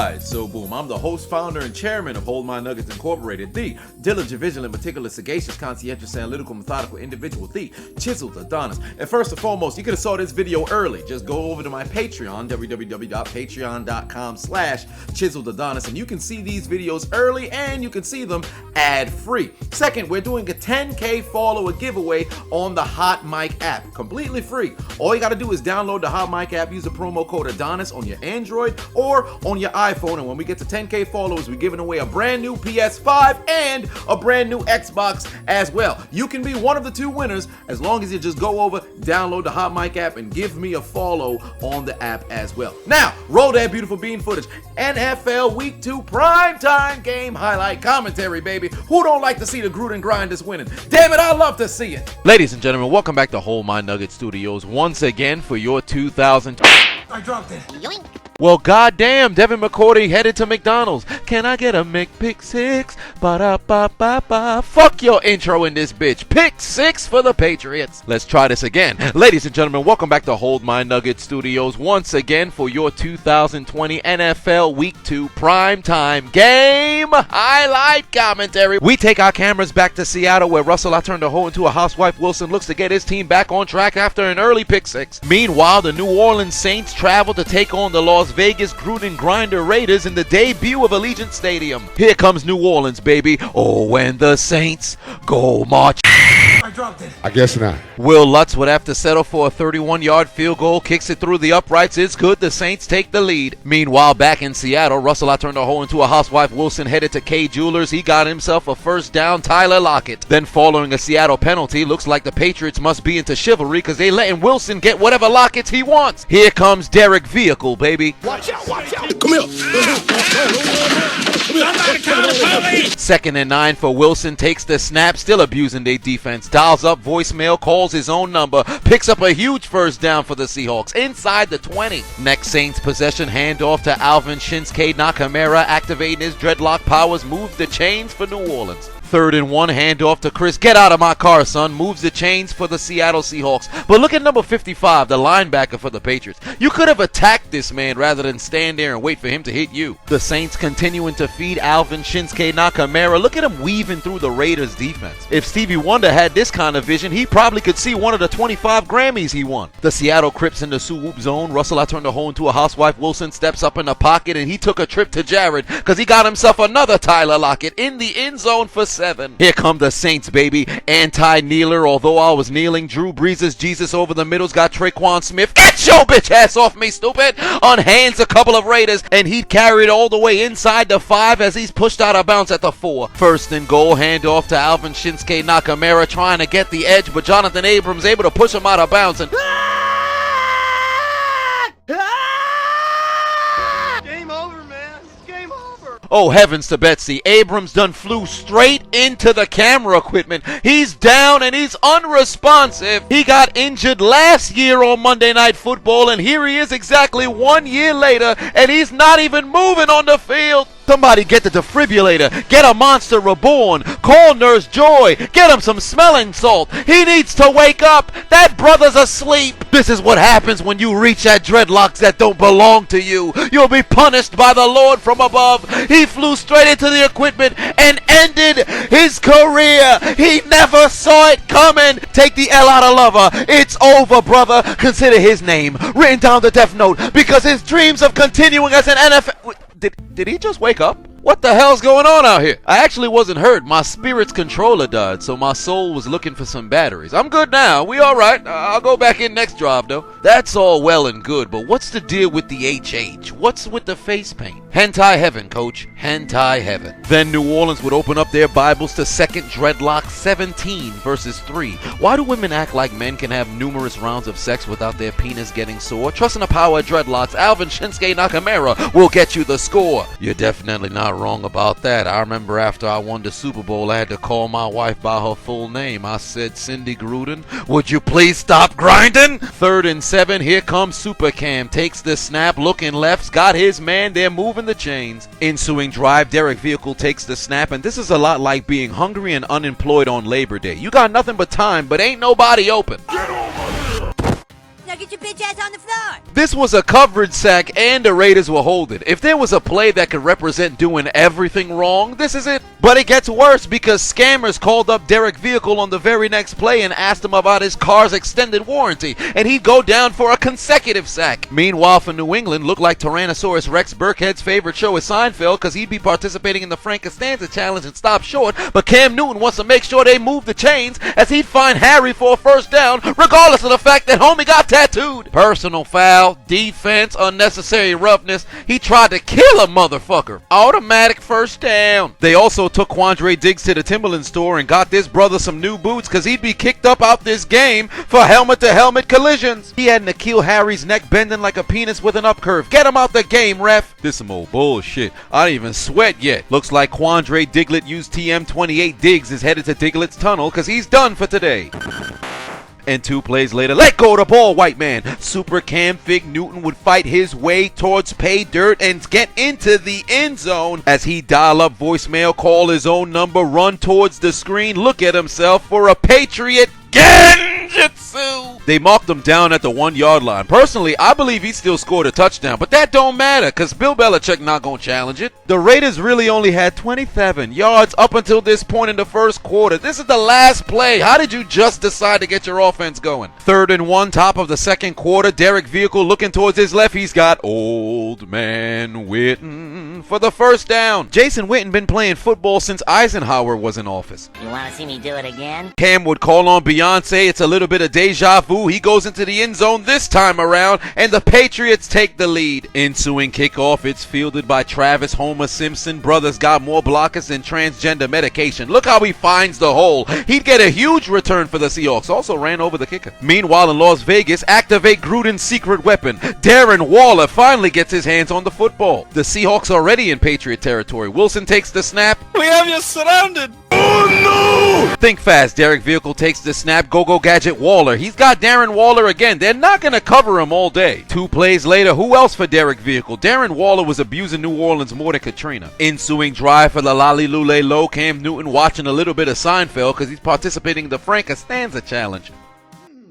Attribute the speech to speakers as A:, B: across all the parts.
A: Alright, so boom, I'm the host, founder, and chairman of Hold My Nuggets Incorporated, the diligent, vigilant, meticulous, sagacious, conscientious, analytical, methodical individual, the Chiseled Adonis. And first and foremost, you could have saw this video early. Just go over to my Patreon, www.patreon.com/Chiseled Adonis, and you can see these videos early and you can see them ad-free. Second, we're doing a 10K follower giveaway on the Hot Mic app, completely free. All you gotta do is download the Hot Mic app, use the promo code Adonis on your Android or on your iPhone, and when we get to 10K followers, we're giving away a brand new PS5 and a brand new Xbox as well. You can be one of the two winners as long as you just go over, download the Hot Mic app, and give me a follow on the app as well. Now, roll that beautiful bean footage. NFL Week 2 primetime game highlight commentary, baby. Who don't like to see the Gruden Grinders winning? Damn it, I love to see it.
B: Ladies and gentlemen, welcome back to Hold My Nugget Studios once again for your 2000.
C: I dropped it.
D: Yoink.
B: Well, goddamn, Devin McCourty headed to McDonald's. Can I get a McPick6? Ba-da-ba-ba-ba. Fuck your intro in this bitch. Pick 6 for the Patriots. Let's try this again. Ladies and gentlemen, welcome back to Hold My Nugget Studios once again for your 2020 NFL Week 2 primetime game highlight commentary. We take our cameras back to Seattle, where Russell Aturndahole into a housewife Wilson looks to get his team back on track after an early pick 6. Meanwhile, the New Orleans Saints travel to take on the Las Vegas Gruden Grinder Raiders in the debut of Allegiant Stadium. Here comes New Orleans, baby. Oh, when the Saints go march.
C: I dropped it.
E: I guess not.
B: Will Lutz would have to settle for a 31-yard field goal, kicks it through the uprights. It's good. The Saints take the lead. Meanwhile, back in Seattle, Russell Aturndahole into a housewife Wilson headed to K Jewelers. He got himself a first down. Tyler Lockett. Then following a Seattle penalty, looks like the Patriots must be into chivalry because they letting Wilson get whatever Lockett's he wants. Here comes Derek Vehicle, baby.
C: Watch out, watch out. Come here.
B: Second and 9 for Wilson, takes the snap, still abusing their defense. Dials up voicemail, calls his own number, picks up a huge first down for the Seahawks inside the 20. Next Saints possession, handoff to Alvin Shinsuke Nakamura, activating his dreadlock powers, moves the chains for New Orleans. Third and 1, handoff to Chris. Get out of my car, son. Moves the chains for the Seattle Seahawks. But look at number 55, the linebacker for the Patriots. You could have attacked this man rather than stand there and wait for him to hit you. The Saints continuing to feed Alvin Shinsuke Nakamura. Look at him weaving through the Raiders defense. If Stevie Wonder had this kind of vision, he probably could see one of the 25 Grammys he won. The Seattle Crips in the swoop zone. Russell Aturndahole into a housewife Wilson, steps up in the pocket, and he took a trip to Jared because he got himself another Tyler Lockett in the end zone for 7. Here come the Saints, baby. Anti-kneeler, although I was kneeling. Drew Brees' Jesus over the middle's got Traquan Smith. Get your bitch ass off me, stupid! Unhands a couple of Raiders, and he carried all the way inside the 5 as he's pushed out of bounds at the 4. First and goal, handoff to Alvin Shinsuke Nakamura, trying to get the edge, but Jonathan Abrams able to push him out of bounds. And oh, heavens to Betsy. Abrams done flew straight into the camera equipment. He's down and he's unresponsive. He got injured last year on Monday Night Football, and here he is exactly 1 year later, and he's not even moving on the field. Somebody get the defibrillator. Get a monster reborn. Call Nurse Joy. Get him some smelling salt. He needs to wake up. That brother's asleep. This is what happens when you reach at dreadlocks that don't belong to you. You'll be punished by the Lord from above. He flew straight into the equipment and ended his career. He never saw it coming. Take the L out of lover. It's over, brother. Consider his name written down the death note because his dreams of continuing as an NFL... Did he just wake up? What the hell's going on out here? I actually wasn't hurt. My spirit's controller died, so my soul was looking for some batteries. I'm good now. We all right. I'll go back in next drive, though. That's all well and good, but what's the deal with the HH? What's with the face paint? Hentai heaven, coach. Hentai heaven. Then New Orleans would open up their Bibles to 2nd Dreadlock 17 verses 3. Why do women act like men can have numerous rounds of sex without their penis getting sore? Trust in the power of dreadlocks, Alvin Shinsuke Nakamura will get you the score. You're definitely not wrong about that. I remember after I won the Super Bowl, I had to call my wife by her full name. I said, Cindy Gruden, would you please stop grinding? 3rd and 7, here comes Super Cam. Takes the snap, looking left, got his man, they're moving the chains. Ensuing drive, Derek Vehicle takes the snap, and this is a lot like being hungry and unemployed on Labor Day. You got nothing but time, but ain't nobody open.
D: Now Now get your bitch ass on the floor.
B: This was a coverage sack and the Raiders will hold it. If there was a play that could represent doing everything wrong, this is it. But it gets worse because scammers called up Derek Vehicle on the very next play and asked him about his car's extended warranty, and he'd go down for a consecutive sack. Meanwhile, for New England, looked like Tyrannosaurus Rex Burkhead's favorite show is Seinfeld because he'd be participating in the Frank Costanza challenge and stop short, but Cam Newton wants to make sure they move the chains as he'd find Harry for a first down, regardless of the fact that homie got tattooed. Personal foul, defense, unnecessary roughness. He tried to kill a motherfucker. Automatic first down. They also took Quandre Diggs to the Timberland store and got this brother some new boots because he'd be kicked up out this game for helmet-to-helmet collisions. He had N'Keal Harry's neck bending like a penis with an up curve. Get him out the game, ref. This some old bullshit. I didn't even sweat yet. Looks like Quandre Diglett used TM28 Diggs is headed to Diglett's tunnel because he's done for today. And 2 plays later, let go of the ball, white man. Super Cam Fig Newton would fight his way towards pay dirt and get into the end zone as he dial up voicemail, call his own number, run towards the screen, look at himself for a Patriot Genjutsu. They marked him down at the 1-yard line. Personally, I believe he still scored a touchdown, but that don't matter because Bill Belichick not going to challenge it. The Raiders really only had 27 yards up until this point in the first quarter. This is the last play. How did you just decide to get your offense going? 3rd and 1, top of the second quarter. Derek Vehicle looking towards his left. He's got Old Man Witten for the first down. Jason Witten been playing football since Eisenhower was in office.
D: You want to see me do it again?
B: Cam would call on Beyonce. It's a little bit of deja vu. He goes into the end zone this time around, and the Patriots take the lead. Ensuing kickoff, it's fielded by Travis Homer Simpson. Brothers got more blockers than transgender medication. Look how he finds the hole. He'd get a huge return for the Seahawks. Also ran over the kicker. Meanwhile, in Las Vegas, activate Gruden's secret weapon. Darren Waller finally gets his hands on the football. The Seahawks already in Patriot territory. Wilson takes the snap.
E: We have you surrounded.
B: Oh no! Think fast. Derek Vehicle takes the snap. Go gadget Waller. He's got Darren Waller again. They're not going to cover him all day. 2 plays later, who else for Derek Vehicle? Darren Waller was abusing New Orleans more than Katrina. Ensuing drive for the Lolly Lule Low. Cam Newton watching a little bit of Seinfeld because he's participating in the Frank Costanza challenge.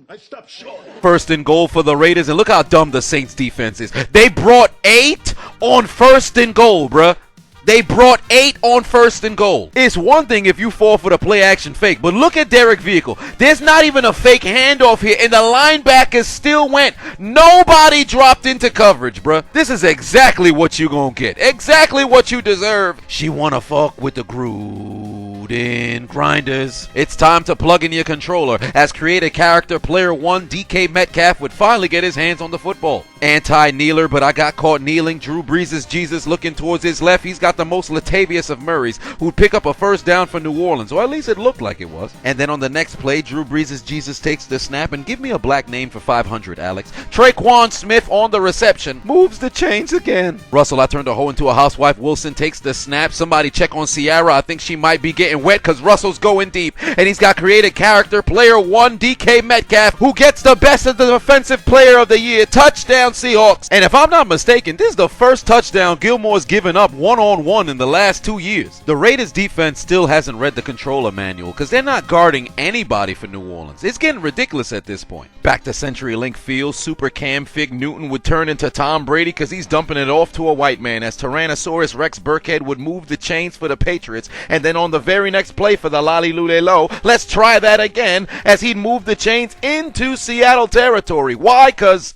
C: I stopped short.
B: 1st and goal for the Raiders, and look how dumb the Saints defense is. They brought 8 on 1st and goal, bruh. They brought 8 on 1st and goal. It's one thing if you fall for the play action fake, but look at Derek Vehicle. There's not even a fake handoff here, and the linebackers still went. Nobody dropped into coverage, bruh. This is exactly what you gonna get. Exactly what you deserve. She wanna fuck with the Gruden grinders. It's time to plug in your controller. As created character player 1, DK Metcalf would finally get his hands on the football. Anti-kneeler, but I got caught kneeling. Drew Brees' Jesus looking towards his left. He's got the most Latavius of Murrays, who'd pick up a first down for New Orleans, or at least it looked like it was. And then on the next play, Drew Brees' Jesus takes the snap, and give me a black name for 500, Alex. Traquan Smith on the reception, moves the chains again. Russell, I turned a hoe into a housewife. Wilson takes the snap. Somebody check on Ciara. I think she might be getting wet because Russell's going deep, and he's got created character player 1, DK Metcalf, who gets the best of the defensive player of the year. Touchdown Seahawks. And if I'm not mistaken, this is the first touchdown Gilmore's given up one-on-one in the last 2 years. The Raiders defense still hasn't read the controller manual because they're not guarding anybody for New Orleans. It's getting ridiculous at this point. Back to CenturyLink Field, Super Cam Fig Newton would turn into Tom Brady because he's dumping it off to a white man as Tyrannosaurus Rex Burkhead would move the chains for the Patriots. And then on the very next play for the Lolly Lule Low, let's try that again as he'd move the chains into Seattle territory. Why? Because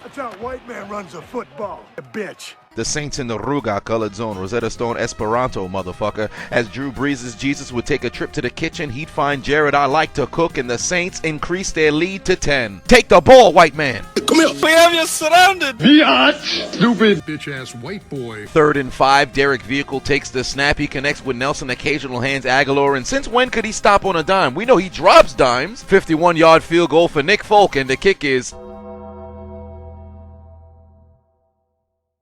C: That's how a white man runs a football. A bitch.
B: the Saints in the Ruga colored zone, Rosetta Stone Esperanto, motherfucker. As Drew Brees' Jesus would take a trip to the kitchen, he'd find Jared I like to cook, and the Saints increase their lead to 10. Take the ball, white man.
C: Come here.
E: We have you surrounded.
C: Stupid bitch-ass white boy.
B: 3rd and 5, Derek Vehicle takes the snap. He connects with Nelson, occasional hands Aguilar, and since when could he stop on a dime? We know he drops dimes. 51-yard field goal for Nick Folk, and the kick is...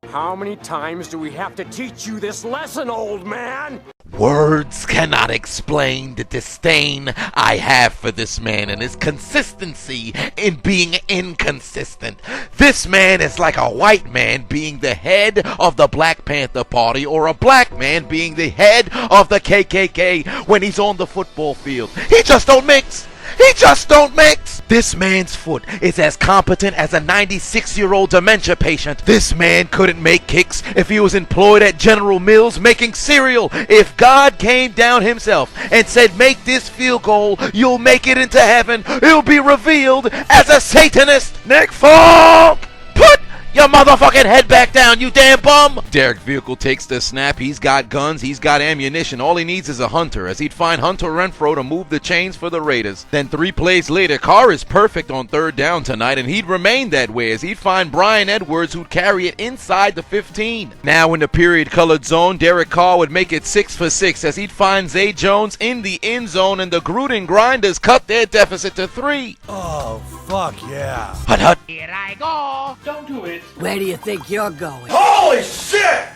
F: How many times do we have to teach you this lesson, old man?
B: Words cannot explain the disdain I have for this man and his consistency in being inconsistent. This man is like a white man being the head of the Black Panther Party or a black man being the head of the KKK when he's on the football field. He just don't mix. He just don't mix. This man's foot is as competent as a 96-year-old dementia patient. This man couldn't make kicks if he was employed at General Mills making cereal. If God came down himself and said, make this field goal, you'll make it into heaven, he'll be revealed as a Satanist. Nick Folk, put your motherfucking head back down, you damn bum! Derek Vehicle takes the snap. He's got guns, he's got ammunition. All he needs is a hunter, as he'd find Hunter Renfro to move the chains for the Raiders. Then 3 plays later, Carr is perfect on 3rd down tonight, and he'd remain that way as he'd find Brian Edwards, who'd carry it inside the 15. Now in the period-colored zone, Derek Carr would make it 6 for 6 as he'd find Zay Jones in the end zone, and the Gruden Grinders cut their deficit to 3.
C: Oh, fuck yeah.
B: Hut hut.
D: Here I go.
E: Don't do it.
D: Where do you think you're going?
C: Holy shit!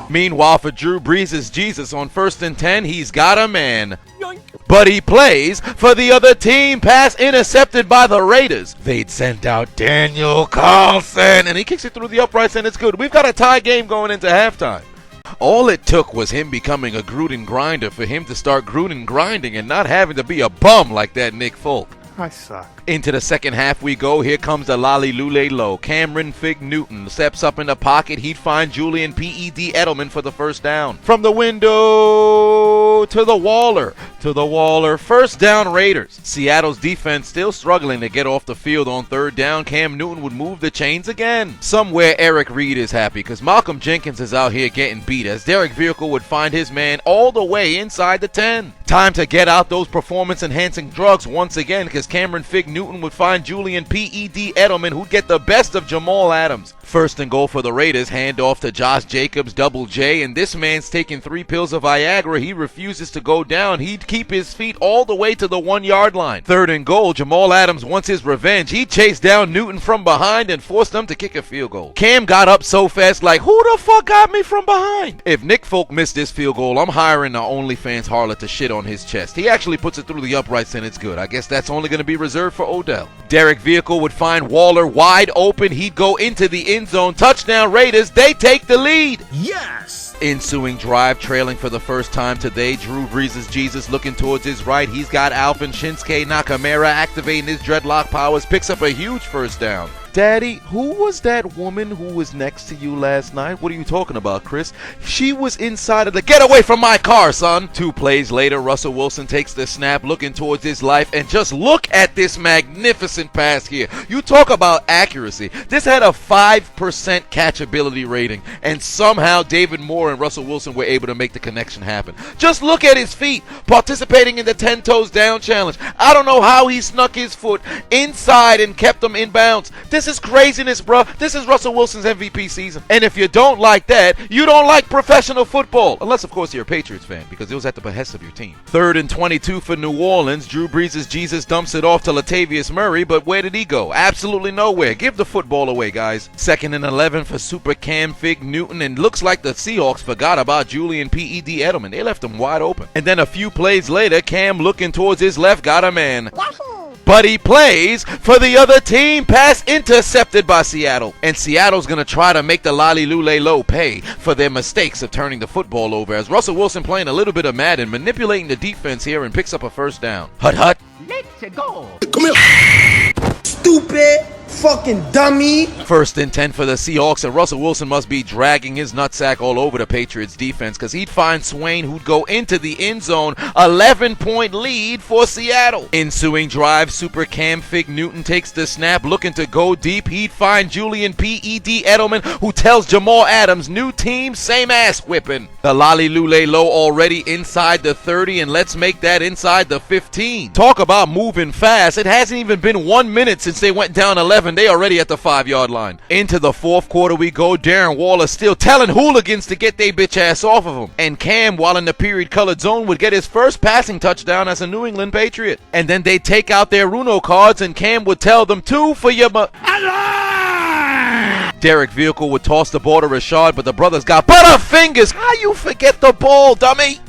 B: Meanwhile, for Drew Brees' Jesus on 1st and 10, he's got a man. But he plays for the other team. Pass intercepted by the Raiders. They'd sent out Daniel Carlson, and he kicks it through the uprights, and it's good. We've got a tie game going into halftime. All it took was him becoming a Gruden grinder for him to start Gruden grinding and not having to be a bum like that Nick Folk.
C: I suck.
B: Into the second half we go. Here comes the Lolly Lule Low. Cameron Fig Newton steps up in the pocket. He'd find Julian P.E.D. Edelman for the 1st down. From the window to the Waller. To the Waller. 1st down Raiders. Seattle's defense still struggling to get off the field on 3rd down. Cam Newton would move the chains again. Somewhere Eric Reed is happy because Malcolm Jenkins is out here getting beat as Derek Vehicle would find his man all the way inside the 10. Time to get out those performance-enhancing drugs once again because Cameron Fig Newton would find Julian P.E.D. Edelman, who'd get the best of Jamal Adams. 1st and goal for the Raiders, hand off to Josh Jacobs, Double J, and this man's taking 3 pills of Viagra. He refuses to go down. He'd keep his feet all the way to the 1-yard line. 3rd and goal, Jamal Adams wants his revenge. He chased down Newton from behind and forced him to kick a field goal. Cam got up so fast like, who the fuck got me from behind? If Nick Folk missed this field goal, I'm hiring the OnlyFans harlot to shit on his chest. He actually puts it through the uprights and it's good. I guess that's only going to be reserved for Odell. Derek Vehicle would find Waller wide open. He'd go into the end zone. Touchdown Raiders. They take the lead.
C: Yes!
B: Ensuing drive, trailing for the first time today. Drew Brees' Jesus looking towards his right. He's got Alvin Shinsuke Nakamura activating his dreadlock powers. Picks up a huge 1st down. Daddy, who was that woman who was next to you last night? What are you talking about, Chris? She was inside of the... Get away from my car, son! 2 plays later, Russell Wilson takes the snap, looking towards his life, and just look at this magnificent pass here. You talk about accuracy. This had a 5% catchability rating, and somehow David Moore and Russell Wilson were able to make the connection happen. Just look at his feet, participating in the 10 toes down challenge. I don't know how he snuck his foot inside and kept them in bounds. This is craziness, bro. This is Russell Wilson's MVP season. And if you don't like that, you don't like professional football. Unless, of course, you're a Patriots fan, because it was at the behest of your team. 3rd and 22 for New Orleans. Drew Brees' Jesus dumps it off to Latavius Murray, but where did he go? Absolutely nowhere. Give the football away, guys. 2nd and 11 for Super Cam Fig Newton, and looks like the Seahawks forgot about Julian P.E.D. Edelman. They left him wide open. And then a few plays later, Cam looking towards his left got a man. But he plays for the other team. Pass intercepted by Seattle. And Seattle's going to try to make the Lolly Lule Low pay for their mistakes of turning the football over, as Russell Wilson playing a little bit of Madden, manipulating the defense here, and picks up a 1st down. Hut hut.
D: Let's go.
C: Come here. Stupid fucking dummy.
B: 1st and 10 for the Seahawks, and Russell Wilson must be dragging his nutsack all over the Patriots defense because he'd find Swain, who'd go into the end zone. 11-point lead for Seattle. Ensuing drive, Super Cam Fig Newton takes the snap, looking to go deep. He'd find Julian P.E.D. Edelman, who tells Jamal Adams, new team, same ass whipping. The Lolly Lule Low already inside the 30, and let's make that inside the 15. Talk about moving fast. It hasn't even been 1 minute since they went down 11. They already at the 5-yard line. Into the 4th quarter we go. Darren Waller still telling hooligans to get their bitch ass off of him. And Cam, while in the period colored zone, would get his first passing touchdown as a New England Patriot. And then they take out their Runo cards, and Cam would tell them 2 for your Derek Vehicle would toss the ball to Rashad, but the brothers got butterfingers. How you forget the ball, dummy?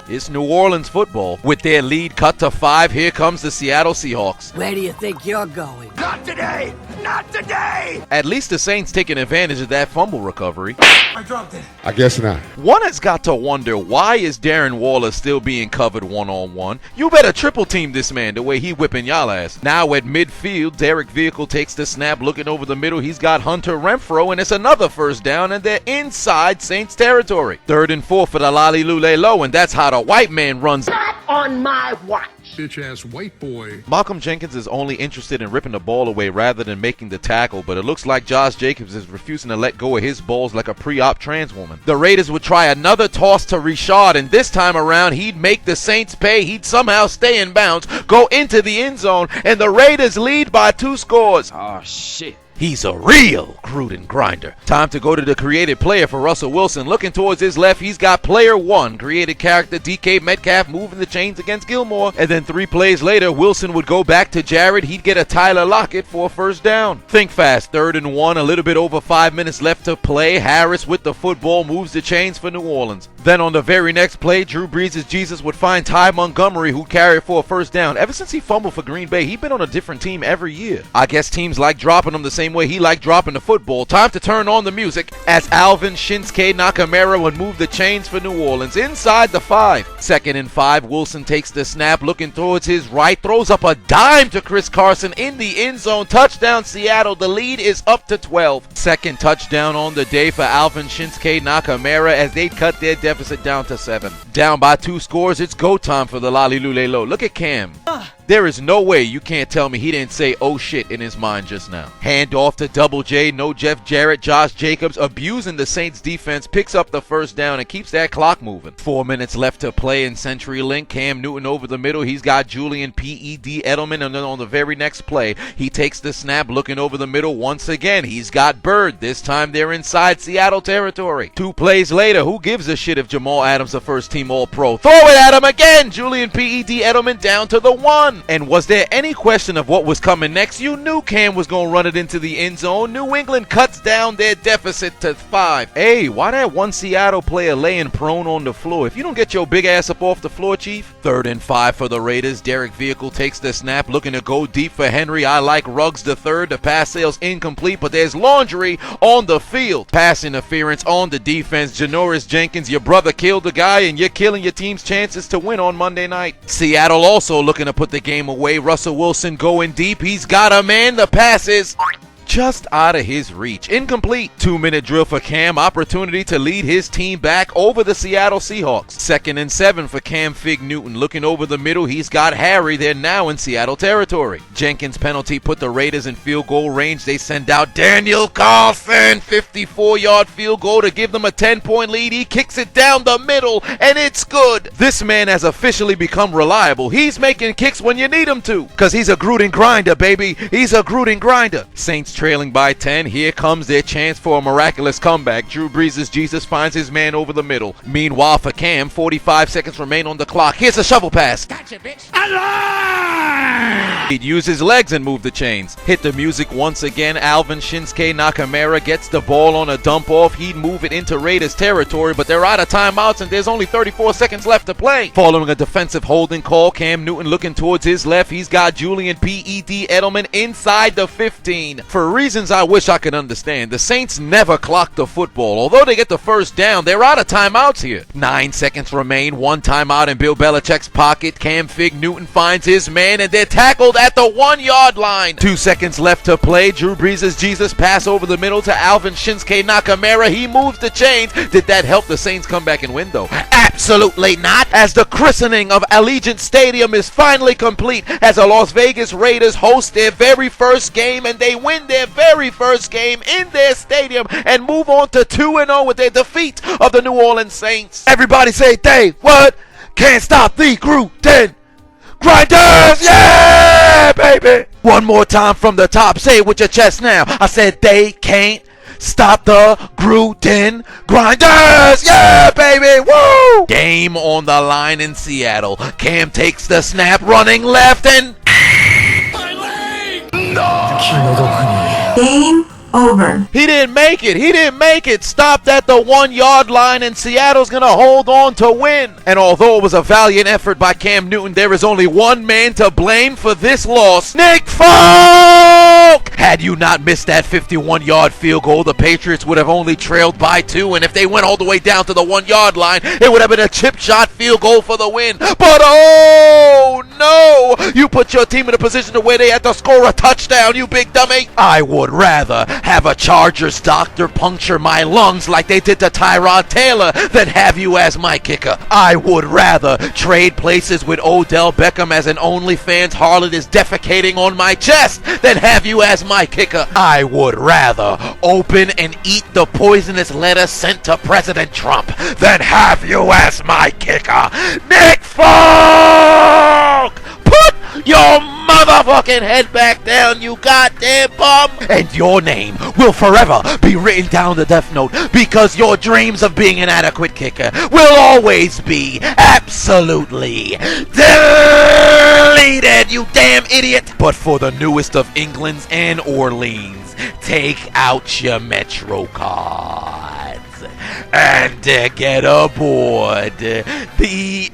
B: It's New Orleans football. With their lead cut to 5, here comes the Seattle Seahawks.
D: Where do you think you're going?
C: Not today. Not today!
B: At least the Saints taking advantage of that fumble recovery.
C: I dropped it.
G: I guess not.
B: One has got to wonder, why is Darren Waller still being covered one-on-one? You better triple team this man the way he whipping y'all ass. Now at midfield, Derek Vehicle takes the snap, looking over the middle. He's got Hunter Renfro, and it's another first down, and they're inside Saints territory. 3rd and 4 for the Lolly Lule Low, and that's how the white man runs.
D: Not on my watch.
G: Bitch-ass white boy.
B: Malcolm Jenkins is only interested in ripping the ball away rather than making the tackle, but it looks like Josh Jacobs is refusing to let go of his balls like a pre-op trans woman. The Raiders would try another toss to Richard, and this time around he'd make the Saints pay. He'd somehow stay in bounds, go into the end zone, and the Raiders lead by 2 scores.
F: Oh, shit.
B: He's a real Gruden grinder. Time to go to the created player for Russell Wilson. Looking towards his left, he's got player 1. Created character DK Metcalf moving the chains against Gilmore. And then 3 plays later, Wilson would go back to Jared. He'd get a Tyler Lockett for a first down. Think fast. 3rd and 1, a little bit over 5 minutes left to play. Harris with the football moves the chains for New Orleans. Then on the very next play, Drew Brees' Jesus would find Ty Montgomery, who carried for a first down. Ever since he fumbled for Green Bay, he's been on a different team every year. I guess teams like dropping him the same way he liked dropping the football. Time to turn on the music as Alvin Shinsuke Nakamura would move the chains for New Orleans inside the 5. 2nd and 5, Wilson takes the snap, looking towards his right, throws up a dime to Chris Carson in the end zone. Touchdown Seattle. The lead is up to 12. 2nd touchdown on the day for Alvin Shinsuke Nakamura as they cut their deficit down to 7. Down by 2 scores, it's go time for the Lolly Lule Low. Look at Cam. There is no way you can't tell me he didn't say oh shit in his mind just now. Hand off to Double J, no Jeff Jarrett. Josh Jacobs abusing the Saints defense, picks up the first down and keeps that clock moving. 4 minutes left to play in CenturyLink. Cam Newton over the middle. He's got Julian P.E.D. Edelman, and then on the very next play, he takes the snap, looking over the middle once again. He's got Bird. This time they're inside Seattle territory. 2 plays later, who gives a shit if Jamal Adams a first team All-Pro? Throw it at him again! Julian P.E.D. Edelman down to the 1. And was there any question of what was coming next? You knew Cam was going to run it into the end zone. New England cuts down their deficit to 5. Hey, why that one Seattle player laying prone on the floor? If you don't get your big ass up off the floor, Chief. 3rd and 5 for the Raiders. Derek Vehicle takes the snap, looking to go deep for Henry. I like Ruggs the 3rd. The pass sail's incomplete, but there's laundry on the field. Pass interference on the defense. Janoris Jenkins, your brother killed the guy, and you're killing your team's chances to win on Monday night. Seattle also looking to put the game away. Russell Wilson going deep. He's got a man. The pass is just out of his reach. Incomplete. 2-minute drill for Cam. Opportunity to lead his team back over the Seattle Seahawks. 2nd and 7 for Cam Fig Newton. Looking over the middle, he's got Harry. They're now in Seattle territory. Jenkins penalty put the Raiders in field goal range. They send out Daniel Carlson. 54-yard field goal to give them a 10-point lead. He kicks it down the middle, and it's good. This man has officially become reliable. He's making kicks when you need him to, because he's a Gruden grinder, baby. He's a Gruden grinder. Saints trailing by 10. Here comes their chance for a miraculous comeback. Drew Brees' Jesus finds his man over the middle. Meanwhile for Cam, 45 seconds remain on the clock. Here's a shovel pass.
D: Gotcha, bitch.
B: He'd use his legs and move the chains. Hit the music once again. Alvin Shinsuke Nakamura gets the ball on a dump off. He'd move it into Raiders territory, but they're out of timeouts and there's only 34 seconds left to play. Following a defensive holding call, Cam Newton looking towards his left. He's got Julian P.E.D. Edelman inside the 15. For reasons I wish I could understand, the Saints never clock the football. Although they get the first down, they're out of timeouts here. 9 seconds remain. 1 timeout in Bill Belichick's pocket. Cam Fig Newton finds his man, and they're tackled at the 1-yard line. 2 seconds left to play. Drew Brees' Jesus pass over the middle to Alvin Shinsuke Nakamura. He moves the chains. Did that help the Saints come back and win, though? Absolutely not, as the christening of Allegiant Stadium is finally complete as the Las Vegas Raiders host their very first game, and they win their very first game in their stadium and move on to 2-0 with their defeat of the New Orleans Saints. Everybody say, they what? Can't stop the Gruden grinders! Yeah, baby! One more time from the top. Say it with your chest now. I said they can't stop the Gruden grinders! Yeah, baby! Woo! Game on the line in Seattle. Cam takes the snap, running left, and
H: Game over.
B: He didn't make it. He didn't make it. Stopped at the 1-yard line, and Seattle's going to hold on to win. And although it was a valiant effort by Cam Newton, there is only one man to blame for this loss. Nick Folk! Had you not missed that 51-yard field goal, the Patriots would have only trailed by 2, and if they went all the way down to the 1-yard line, it would have been a chip shot field goal for the win. But oh no! You put your team in a position to where they had to score a touchdown, you big dummy! I would rather have a Chargers doctor puncture my lungs like they did to Tyrod Taylor than have you as my kicker. I would rather trade places with Odell Beckham as an OnlyFans harlot is defecating on my chest than have you as my kicker. I would rather open and eat the poisonous letter sent to President Trump than have you as my kicker. Nick Folk! Put your motherfucking head back down, you goddamn bum! And your name will forever be written down the death note because your dreams of being an adequate kicker will always be absolutely deleted, you damn idiot! But for the newest of England's and Orleans, take out your Metro cards and get aboard the